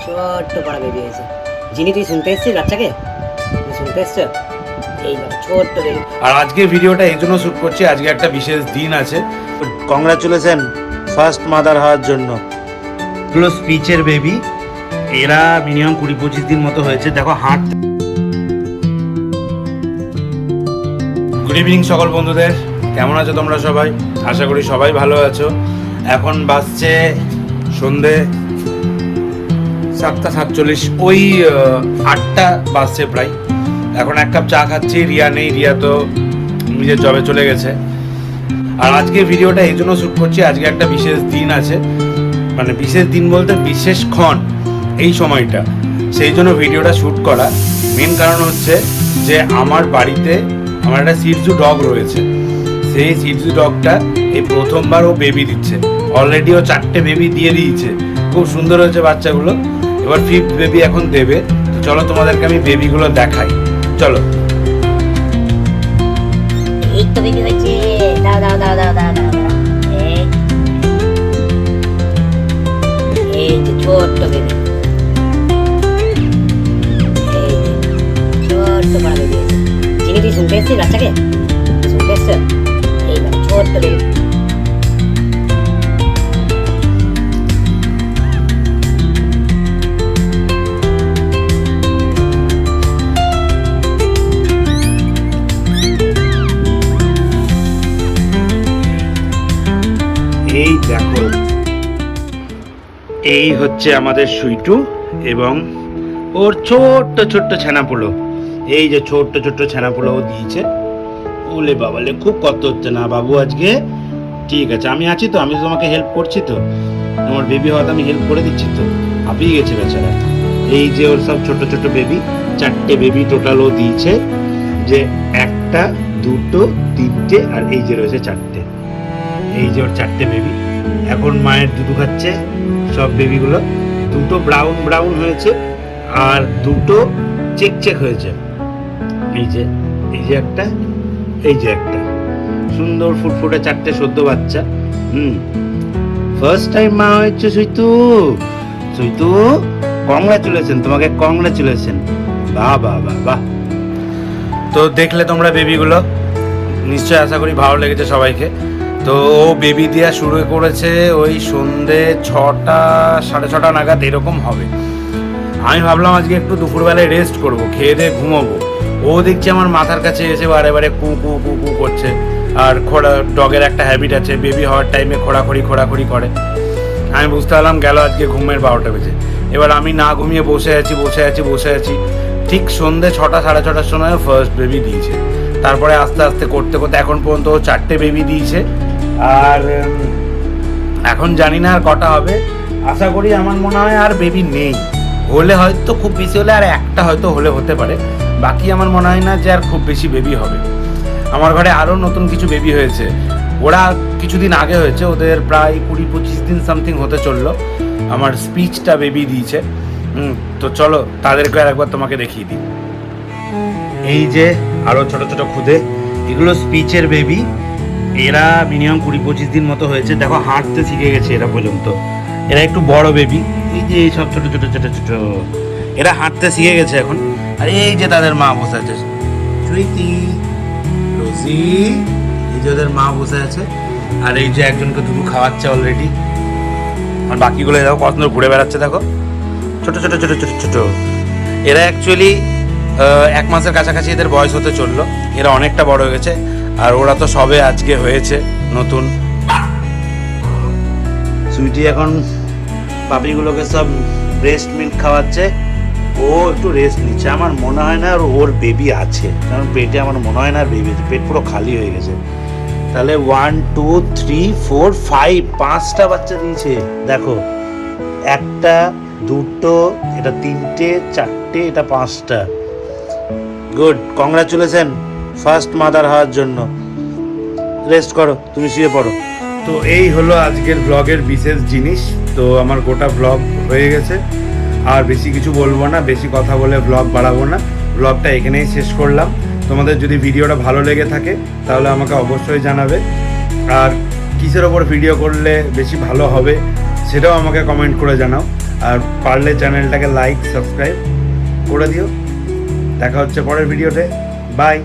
ছোট্ট পাড়া বেবি হয়েছে। যিনি তুই শুনতে এসছিস বাচ্চাকে, তুই শুনতে এসছ এই ছোট্ট বেবি। আর আজকে ভিডিওটা এই জন্য শ্যুট করছি, আজকে একটা বিশেষ দিন আছে। কংগ্রাচুলেশন ফার্স্ট মাদার হওয়ার জন্য। এগুলো স্পিচের বেবি, এরা মিনিমাম 20-25 দিন মতো হয়েছে। দেখো হাঁট। গুড ইভিনিং সকল বন্ধুদের, কেমন আছো তোমরা সবাই? আশা করি সবাই ভালো আছো। এখন বাজছে সন্ধে 7:47, ওই 8টা বাজছে প্রায়। এখন এক কাপ চা খাচ্ছি। রিয়া নেই, রিয়া তো নিজের জবে চলে গেছে। আর আজকে ভিডিওটা এই জন্য শ্যুট করছি, আজকে একটা বিশেষ দিন আছে। মানে বিশেষ দিন বলতে বিশেষক্ষণ এই সময়টা, সেই জন্য ভিডিওটা শ্যুট করা। মেন কারণ হচ্ছে যে আমার বাড়িতে আমার একটা সিটজু ডগ রয়েছে। সেই সিটজু ডগটা এই প্রথমবার ও বেবি দিচ্ছে। অলরেডি ও 4টে বেবি দিয়ে দিয়েছে, খুব সুন্দর হয়েছে বাচ্চাগুলো। এবার 5th বেবি এখন দেবে। তো চলো তোমাদেরকে আমি বেবিগুলো দেখাই, চলো। এই তো বেবি হয়েছে, দাও দাও দাও দাও দাও দাও। এই যে ছোট্ট বেবি, এই যে ছোট্ট পাড়া বেবি হয়েছে। যিনি তুই শুনতে এসছিস বাচ্চাকে, তুই শুনতে এসছ এই ছোট্ট বেবি। এই দেখো, এই হচ্ছে আমাদের সুইটু এবং ওর ছোট্ট ছোট্ট ছানাপোলো। এই যে ছোট্ট ছোট্ট ছানাপোলো ও দিয়েছে। ওলে বাবালে, খুব কষ্ট হচ্ছে না বাবু আজকে? ঠিক আছে, আমি আছি তো, আমি তোমাকে হেল্প করছি তো। আমার বেবি হওয়াতে আমি হেল্প করে দিচ্ছি তো। হাঁপিয়ে গেছে বেচারা। এই যে ওর সব ছোট ছোট বেবি, 4টে বেবি টোটাল ও দিয়েছে। যে 1টা 2টো 3টে আর এই যে রয়েছে 4টে। এই যে ওর 4টে বেবি এখন মায়ের দুধ খাচ্ছে। সব বেবিগুলো 2টো ব্রাউন ব্রাউন হয়েছে আর 2টো চেক চেক হয়েছে। এই যে একটা, এই যে একটা সুন্দর ফুটফুটে 4টে সদ্য বাচ্চা। ফার্স্ট টাইম মা হয়েছে সুইতু। সুইতু কংগ্রাচুলেশন, তোমাকে কংগ্রাচুলেশন। বাহ বাহ বাহ বাহ। তো দেখলে তোমরা বেবিগুলো, নিশ্চয়ই আশা করি ভালো লেগেছে সবাইকে। তো ও বেবি দেওয়া শুরু করেছে ওই সন্ধে 6টা 6:30 নাগাদ এরকম হবে। আমি ভাবলাম আজকে একটু দুপুরবেলায় রেস্ট করব, খেয়ে দিয়ে ঘুমোবো। ও দেখছি আমার মাথার কাছে এসে বারে বারে কু কু কু কু করছে। আর ডগের একটা হ্যাবিট আছে, বেবি হওয়ার টাইমে খোঁড়াখড়ি করে। আমি বুঝতে পারলাম গেল আজকে ঘুমের 12টা বেজে। এবার আমি না ঘুমিয়ে বসে আছি। ঠিক সন্ধে 6টা 6:30টার সময় ফার্স্ট বেবি দিয়েছে। তারপরে আস্তে আস্তে করতে এখন পর্যন্ত 4টে বেবি দিয়েছে। আর এখন জানি না আর কটা হবে। আশা করি, আমার মনে হয় আর বেবি নেই। হলে হয়তো খুব বেশি হলে আর একটা হয়তো হলে হতে পারে, বাকি আমার মনে হয় না যে আর খুব বেশি বেবি হবে। আমার ঘরে আরও নতুন কিছু বেবি হয়েছে, ওরা কিছুদিন আগে হয়েছে, ওদের প্রায় 20-25 দিন সামথিং হতে চললো। আমার স্পিচটা বেবি দিয়েছে। তো চলো তাদেরকে আর একবার তোমাকে দেখিয়ে দিই। এই যে আরও ছোট ছোট খুদে, এগুলো স্পিচের বেবি। এরা মিনিমাম 20-25 দিন মতো হয়েছে। দেখো হাঁটতে শিখে গেছে এরা পর্যন্ত। এরা একটু বড় বেবি। এই যে সব ছোট ছোট ছোট ছোট এরা হাঁটতে শিখে গেছে এখন। আর এই যে তাদের মা বসে আছে, সুইটি, রোজি, এই যে ওদের মা বসে আছে। আর এই যে একজনকে দুধ খাওয়াচ্ছে অলরেডি। আর বাকিগুলো দেখো কত সুন্দর ঘুরে বেড়াচ্ছে। দেখো ছোট ছোট ছোট ছোট ছোট। এরা অ্যাকচুয়ালি 1 মাসের কাছাকাছি এদের বয়স হতে চললো। এরা অনেকটা বড় হয়ে গেছে। আর ওরা তো সবে আজকে হয়েছে নতুন। সুইটি এখন পাপিগুলোকে সব ব্রেস্ট মিল্ক খাওয়াচ্ছে। ও একটু রেস্ট নিচ্ছে। আমার মনে হয় না ওর বেবি আছে, কারণ পেটে আমার মনে হয় না আর বেবি আছে। পেট পুরো খালি হয়ে গেছে। তাহলে 1 2 3 4 5 5টা বাচ্চা দিয়েছে। দেখো, 1টা 2টো, এটা 3টে 4টে, এটা 5টা। গুড, কংগ্রাচুলেশন ফার্স্ট মাদার হওয়ার জন্য। রেস্ট করো, তুমি শুয়ে পড়ো। তো এই হলো আজকের ব্লগের বিশেষ জিনিস। তো আমার গোটা ব্লগ হয়ে গেছে, আর বেশি কিছু বলবো না, বেশি কথা বলে ব্লগ বাড়াবো না। ব্লগটা এখানেই শেষ করলাম। তোমাদের যদি ভিডিওটা ভালো লেগে থাকে তাহলে আমাকে অবশ্যই জানাবে। আর কিসের ওপর ভিডিও করলে বেশি ভালো হবে সেটাও আমাকে কমেন্ট করে জানাও। আর পারলে চ্যানেলটাকে লাইক সাবস্ক্রাইব করে দিও। দেখা হচ্ছে পরের ভিডিওতে। বাই।